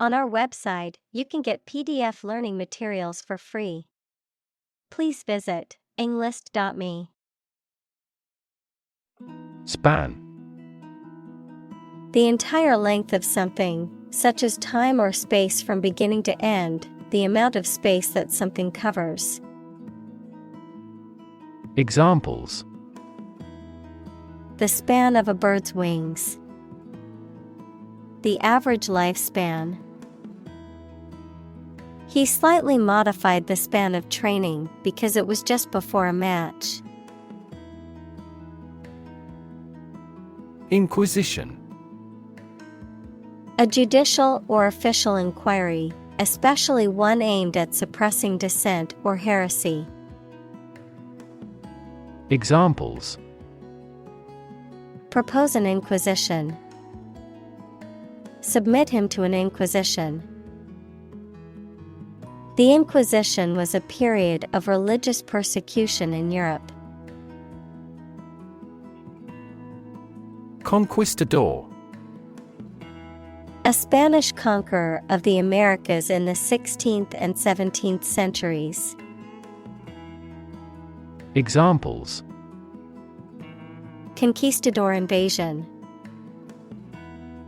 On our website, you can get PDF learning materials for free. Please visit englist.me. Span. The entire length of something, such as time or space from beginning to end, the amount of space that something covers. Examples: The span of a bird's wings. The average lifespan. He slightly modified the span of training because it was just before a match. Inquisition. A judicial or official inquiry, especially one aimed at suppressing dissent or heresy. Examples: Propose an inquisition. Submit him to an inquisition. The Inquisition was a period of religious persecution in Europe. Conquistador. A Spanish conqueror of the Americas in the 16th and 17th centuries. Examples: Conquistador invasion.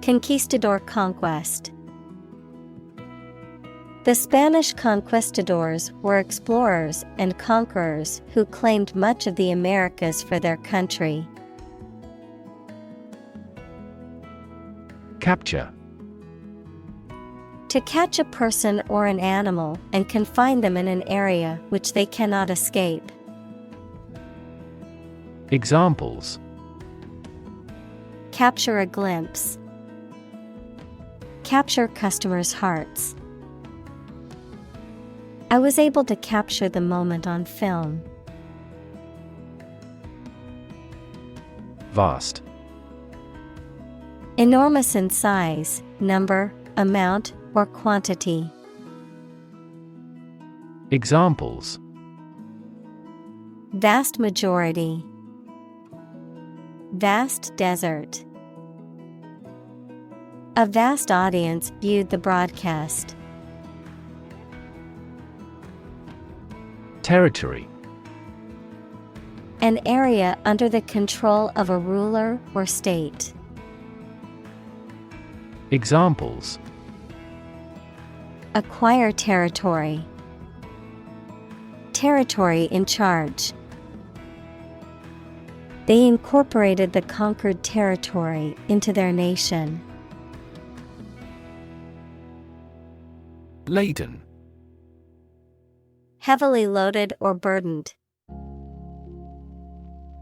Conquistador conquest. The Spanish conquistadors were explorers and conquerors who claimed much of the Americas for their country. Capture. To catch a person or an animal and confine them in an area which they cannot escape. Examples: Capture a glimpse. Capture customers' hearts. I was able to capture the moment on film. Vast. Enormous in size, number, amount, or quantity. Examples: Vast majority. Vast desert. A vast audience viewed the broadcast. Territory. An area under the control of a ruler or state. Examples: Acquire territory. Territory in charge. They incorporated the conquered territory into their nation. Laden. Heavily loaded or burdened.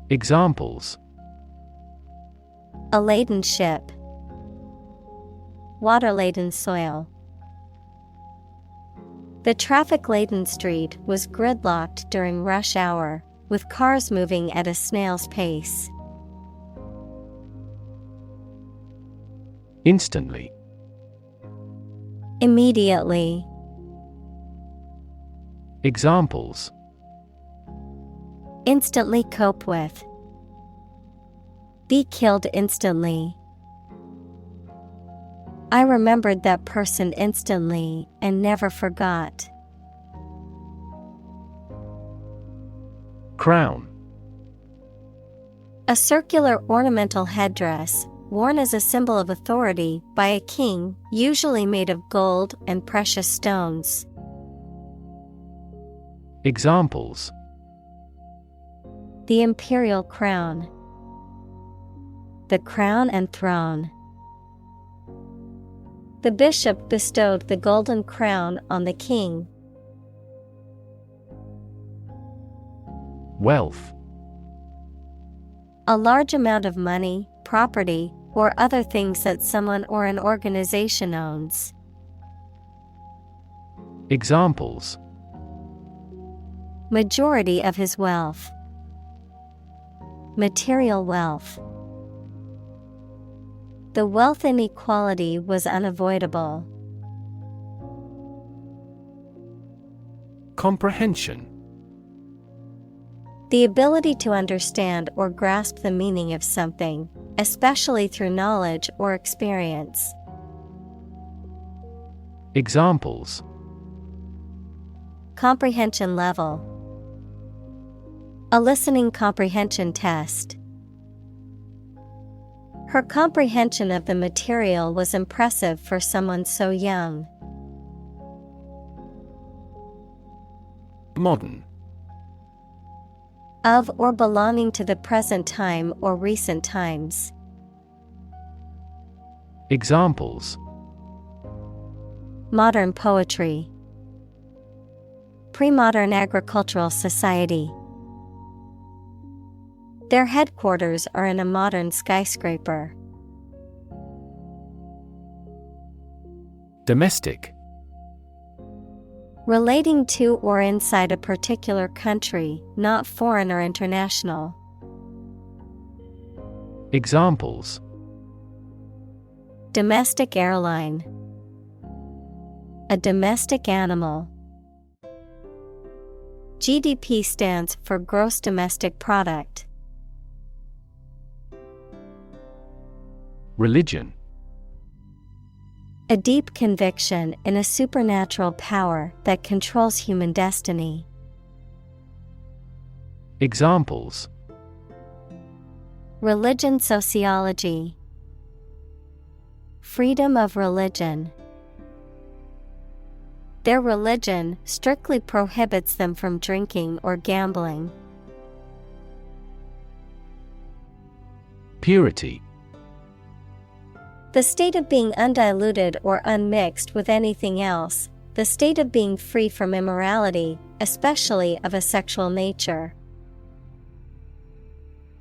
Examples: A laden ship. Water-laden soil. The traffic-laden street was gridlocked during rush hour, with cars moving at a snail's pace. Instantly. Immediately. Examples: Instantly cope with. Be killed instantly. I remembered that person instantly and never forgot. Crown. A circular ornamental headdress, worn as a symbol of authority by a king, usually made of gold and precious stones. Examples: The imperial crown. The crown and throne. The bishop bestowed the golden crown on the king. Wealth. A large amount of money, property, or other things that someone or an organization owns. Examples: Majority of his wealth. Material wealth. The wealth inequality was unavoidable. Comprehension. The ability to understand or grasp the meaning of something, especially through knowledge or experience. Examples: comprehension level, a listening comprehension test. Her comprehension of the material was impressive for someone so young. Modern. Of or belonging to the present time or recent times. Examples: modern poetry, pre-modern agricultural society. Their headquarters are in a modern skyscraper. Domestic. Relating to or inside a particular country, not foreign or international. Examples: domestic airline, a domestic animal. GDP stands for gross domestic product. Religion. A deep conviction in a supernatural power that controls human destiny. Examples: religion sociology, freedom of religion. Their religion strictly prohibits them from drinking or gambling. Purity. The state of being undiluted or unmixed with anything else, the state of being free from immorality, especially of a sexual nature.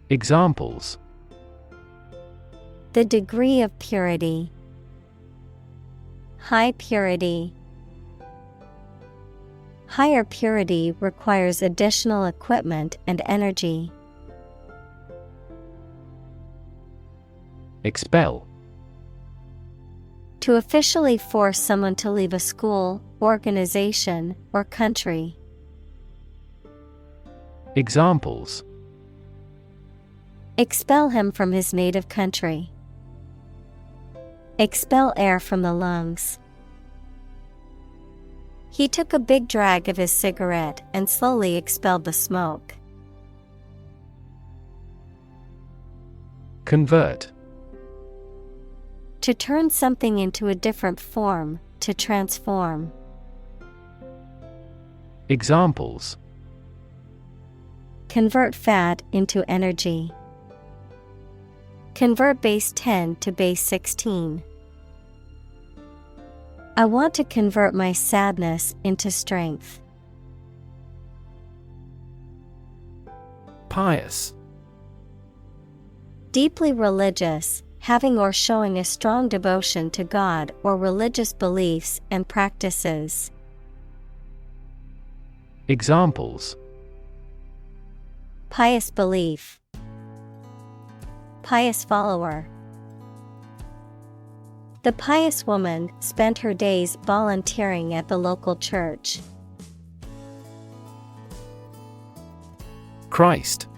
Examples: the degree of purity, high purity. Higher purity requires additional equipment and energy. Expel. To officially force someone to leave a school, organization, or country. Examples: expel him from his native country. Expel air from the lungs. He took a big drag of his cigarette and slowly expelled the smoke. Convert. To turn something into a different form, to transform. Examples: convert fat into energy. Convert base 10 to base 16. I want to convert my sadness into strength. Pious. Deeply religious, having or showing a strong devotion to God or religious beliefs and practices. Examples: pious belief, pious follower. The pious woman spent her days volunteering at the local church. Christ.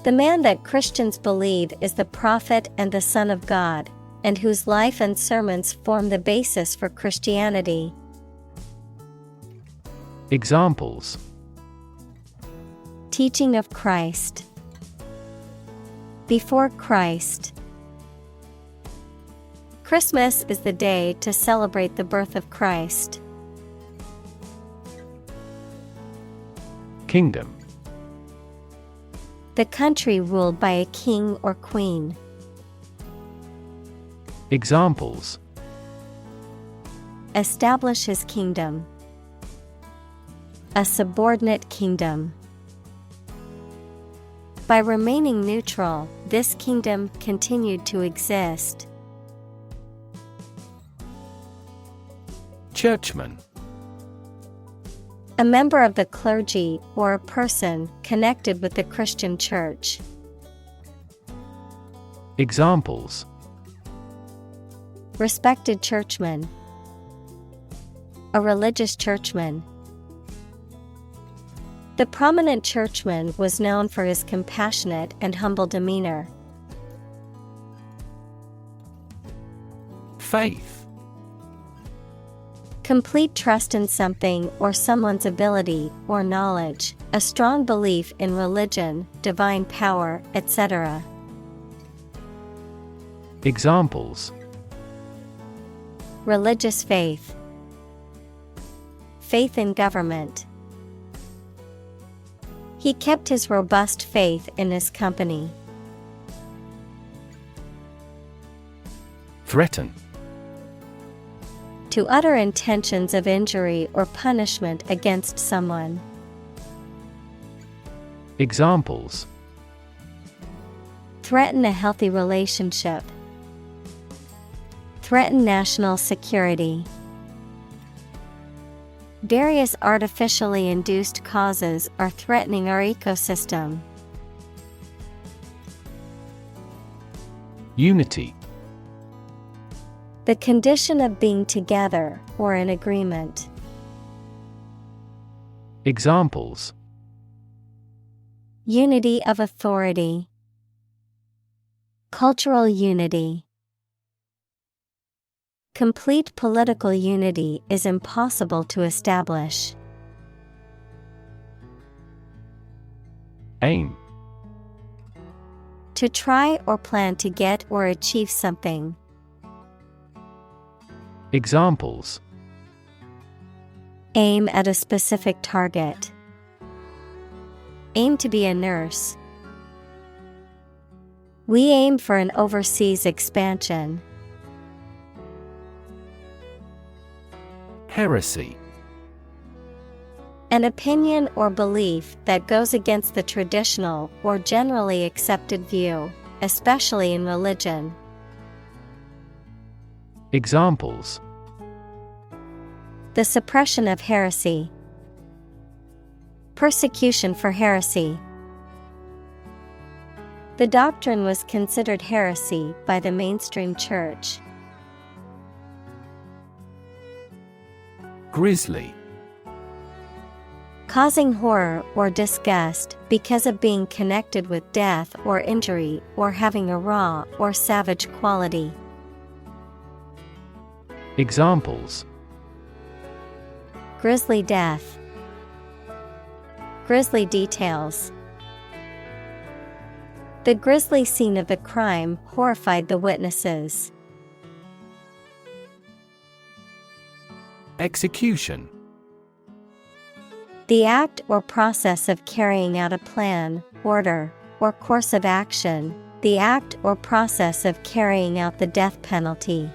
The man that Christians believe is the prophet and the Son of God, and whose life and sermons form the basis for Christianity. Examples: teaching of Christ, before Christ. Christmas is the day to celebrate the birth of Christ. Kingdom. The country ruled by a king or queen. Examples: establish his kingdom. A subordinate kingdom. By remaining neutral, this kingdom continued to exist. Churchman. A member of the clergy or a person connected with the Christian church. Examples: respected churchman. A religious churchman. The prominent churchman was known for his compassionate and humble demeanor. Faith. Complete trust in something or someone's ability or knowledge, a strong belief in religion, divine power, etc. Examples: religious faith, faith in government. He kept his robust faith in his company. Threaten. To utter intentions of injury or punishment against someone. Examples: threaten a healthy relationship, threaten national security. Various artificially induced causes are threatening our ecosystem. Unity. The condition of being together or in agreement. Examples: unity of authority, cultural unity. Complete political unity is impossible to establish. Aim. To try or plan to get or achieve something. Examples: aim at a specific target, aim to be a nurse. We aim for an overseas expansion. Heresy. An opinion or belief that goes against the traditional or generally accepted view, especially in religion. Examples: the suppression of heresy, persecution for heresy. The doctrine was considered heresy by the mainstream church. Grisly. Causing horror or disgust because of being connected with death or injury or having a raw or savage quality. Examples: grisly death, grisly details. The grisly scene of the crime horrified the witnesses. Execution. The act or process of carrying out a plan, order, or course of action, the act or process of carrying out the death penalty.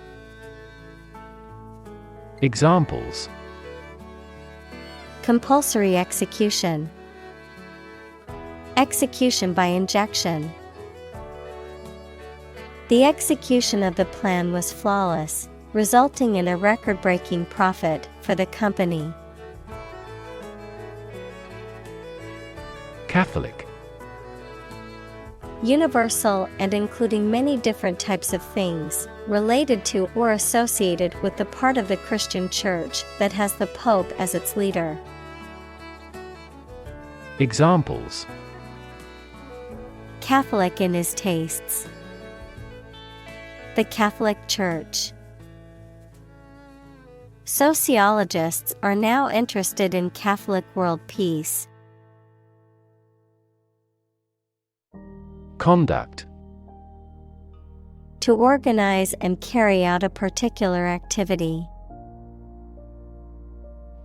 Examples: compulsory execution, execution by injection. The execution of the plan was flawless, resulting in a record-breaking profit for the company. Catholic. Universal and including many different types of things, related to or associated with the part of the Christian Church that has the Pope as its leader. Examples: Catholic in his tastes. The Catholic Church. Sociologists are now interested in Catholic world peace. Conduct. To organize and carry out a particular activity.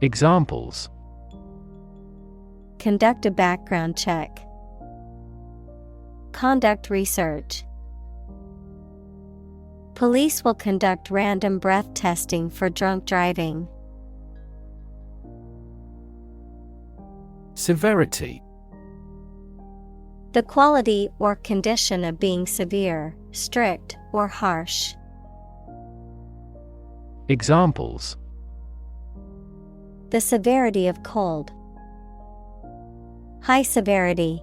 Examples: conduct a background check, conduct research. Police will conduct random breath testing for drunk driving. Severity. The quality or condition of being severe, strict, or harsh. Examples: the severity of cold. High severity.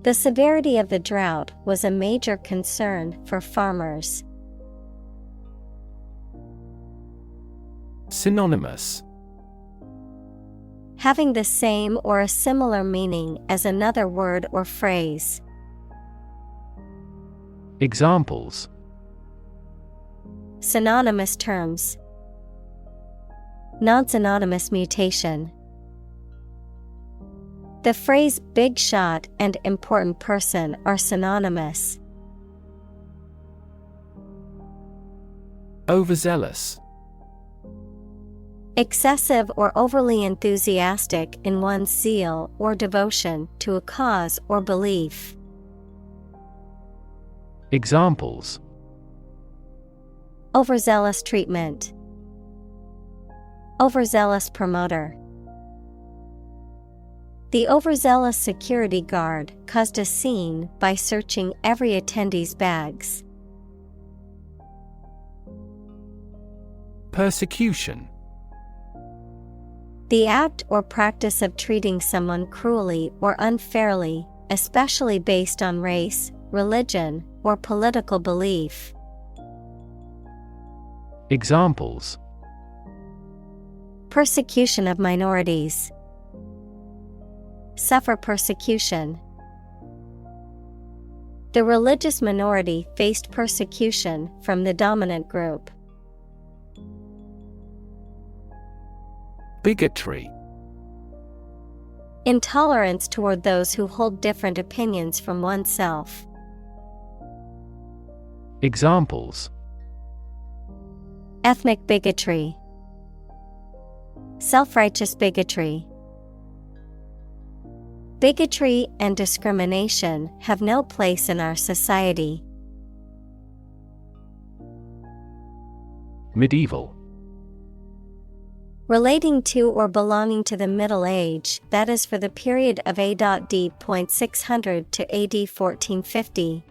The severity of the drought was a major concern for farmers. Synonymous. Having the same or a similar meaning as another word or phrase. Examples: synonymous terms. Non-synonymous mutation. The phrase big shot and important person are synonymous. Overzealous. Excessive or overly enthusiastic in one's zeal or devotion to a cause or belief. Examples: Overzealous treatment. Overzealous promoter. The overzealous security guard caused a scene by searching every attendee's bags. Persecution. The act or practice of treating someone cruelly or unfairly, especially based on race, religion, or political belief. Examples: Persecution of minorities. Suffer persecution. The religious minority faced persecution from the dominant group. Bigotry. Intolerance toward those who hold different opinions from oneself. Examples: Ethnic bigotry. Self-righteous bigotry. Bigotry and discrimination have no place in our society. Medieval. Relating to or belonging to the Middle Age, that is for the period of A.D. 600 to AD 1450.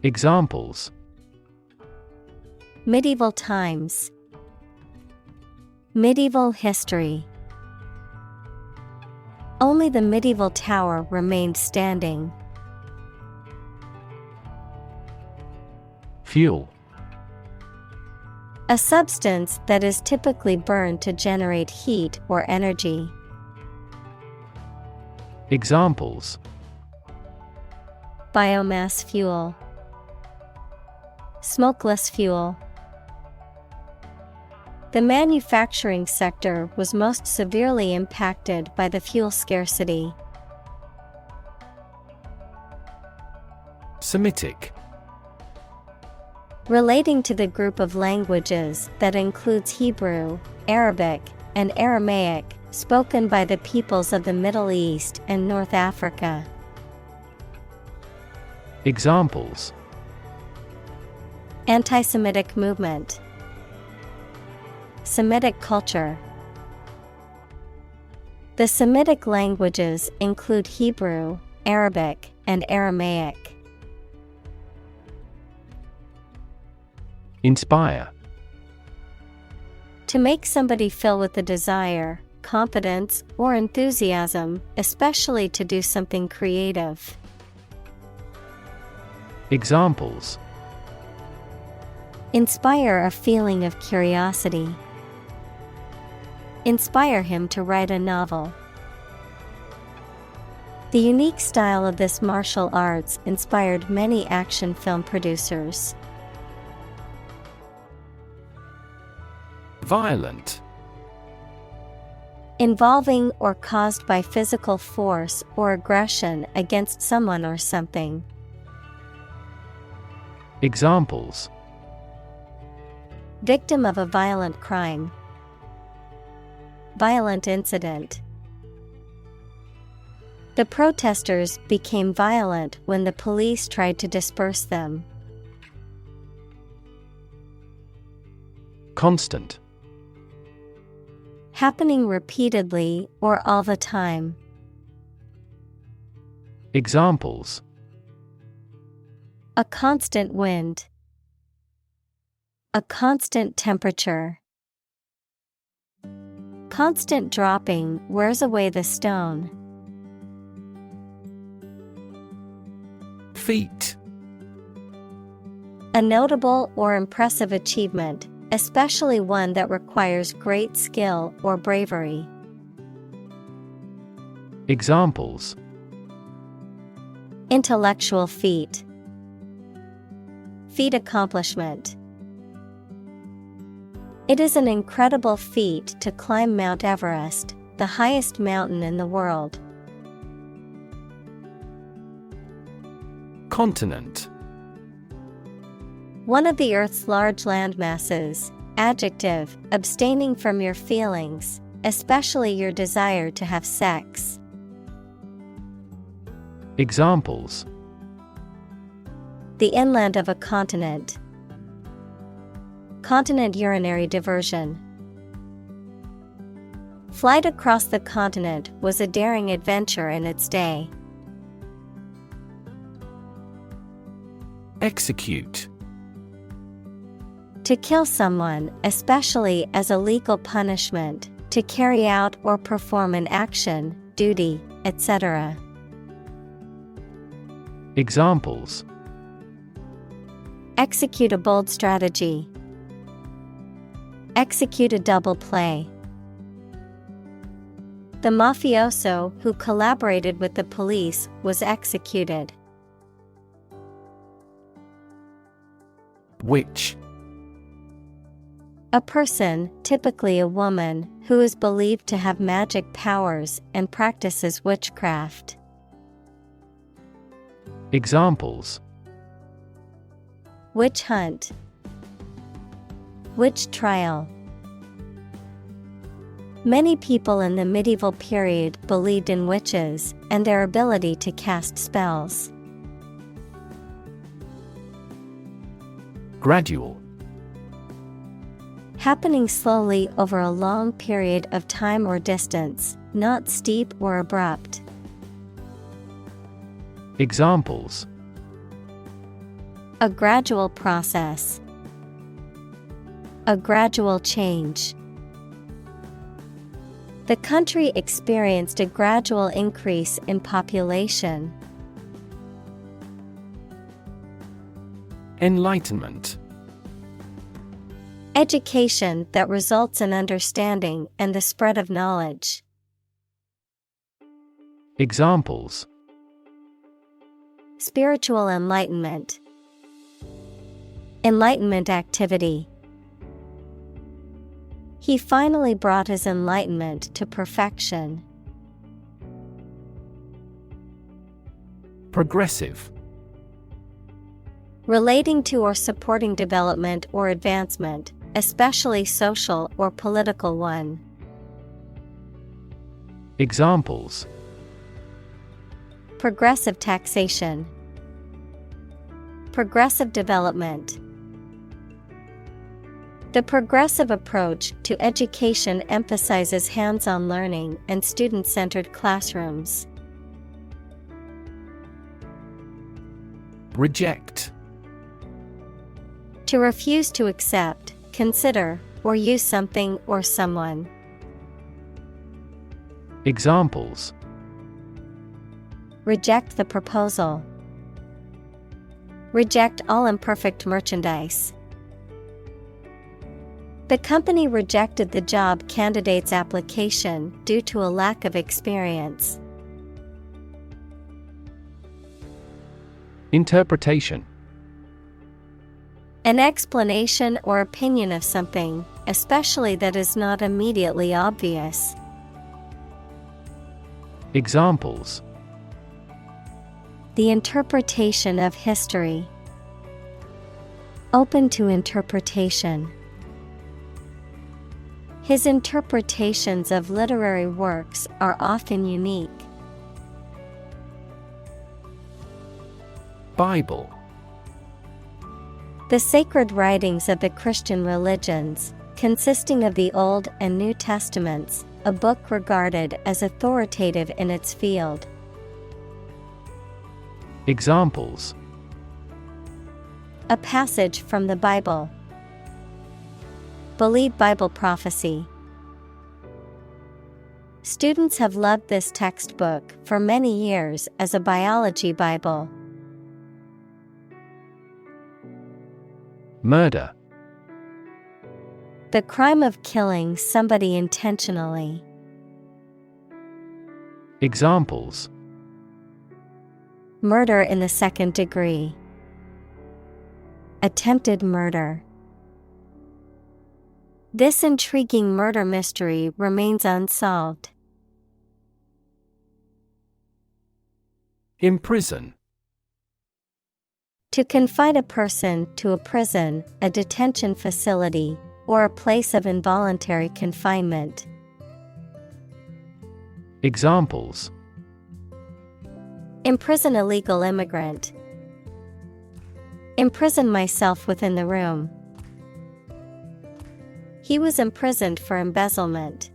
Examples: Medieval times. Medieval history. Only the medieval tower remained standing. Fuel. A substance that is typically burned to generate heat or energy. Examples: Biomass fuel. Smokeless fuel. The manufacturing sector was most severely impacted by the fuel scarcity. Semitic. Relating to the group of languages that includes Hebrew, Arabic, and Aramaic, spoken by the peoples of the Middle East and North Africa. Examples: Anti-Semitic movement. Semitic culture. The Semitic languages include Hebrew, Arabic, and Aramaic. Inspire. To make somebody feel with the desire, confidence, or enthusiasm, especially to do something creative. Examples: Inspire a feeling of curiosity. Inspire him to write a novel. The unique style of this martial arts inspired many action film producers. Violent. Involving or caused by physical force or aggression against someone or something. Examples: Victim of a violent crime. Violent incident. The protesters became violent when the police tried to disperse them. Constant. Happening repeatedly or all the time. Examples: A constant wind. A constant temperature. Constant dropping wears away the stone. Feat. A notable or impressive achievement, especially one that requires great skill or bravery. Examples: Intellectual feat. Feat accomplishment. It is an incredible feat to climb Mount Everest, the highest mountain in the world. Continent. One of the Earth's large landmasses. Adjective, abstaining from your feelings, especially your desire to have sex. Examples: The inland of a continent. Continent urinary diversion. Flight across the continent was a daring adventure in its day. Execute. To kill someone, especially as a legal punishment, to carry out or perform an action, duty, etc. Examples: Execute a bold strategy. Execute a double play. The mafioso who collaborated with the police was executed. Witch. A person, typically a woman, who is believed to have magic powers and practices witchcraft. Examples: Witch hunt. Witch trial. Many people in the medieval period believed in witches and their ability to cast spells. Gradual. Happening slowly over a long period of time or distance, not steep or abrupt. Examples: A gradual process. A gradual change. The country experienced a gradual increase in population. Enlightenment. Education that results in understanding and the spread of knowledge. Examples: Spiritual enlightenment. Enlightenment activity. He finally brought his enlightenment to perfection. Progressive. Relating to or supporting development or advancement, especially social or political one. Examples: Progressive taxation. Progressive development. The progressive approach to education emphasizes hands-on learning and student-centered classrooms. Reject. To refuse to accept, consider, or use something or someone. Examples: Reject the proposal. Reject all imperfect merchandise. The company rejected the job candidate's application due to a lack of experience. Interpretation. An explanation or opinion of something, especially that is not immediately obvious. Examples: The interpretation of history. Open to interpretation. His interpretations of literary works are often unique. Bible. The sacred writings of the Christian religions, consisting of the Old and New Testaments, a book regarded as authoritative in its field. Examples: A passage from the Bible. Believe Bible prophecy. Students have loved this textbook for many years as a biology Bible. Murder. The crime of killing somebody intentionally. Examples: Murder in the second degree. Attempted murder. This intriguing murder mystery remains unsolved. Imprison. To confine a person to a prison, a detention facility, or a place of involuntary confinement. Examples: Imprison illegal immigrant. Imprison myself within the room. He was imprisoned for embezzlement.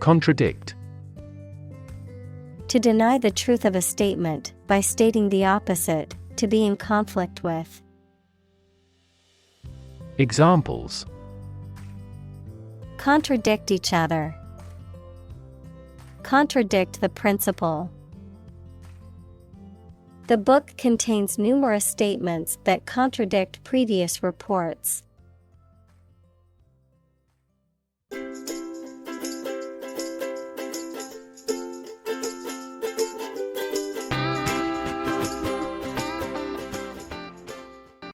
Contradict. To deny the truth of a statement by stating the opposite, to be in conflict with. Examples: Contradict each other. Contradict the principle. The book contains numerous statements that contradict previous reports.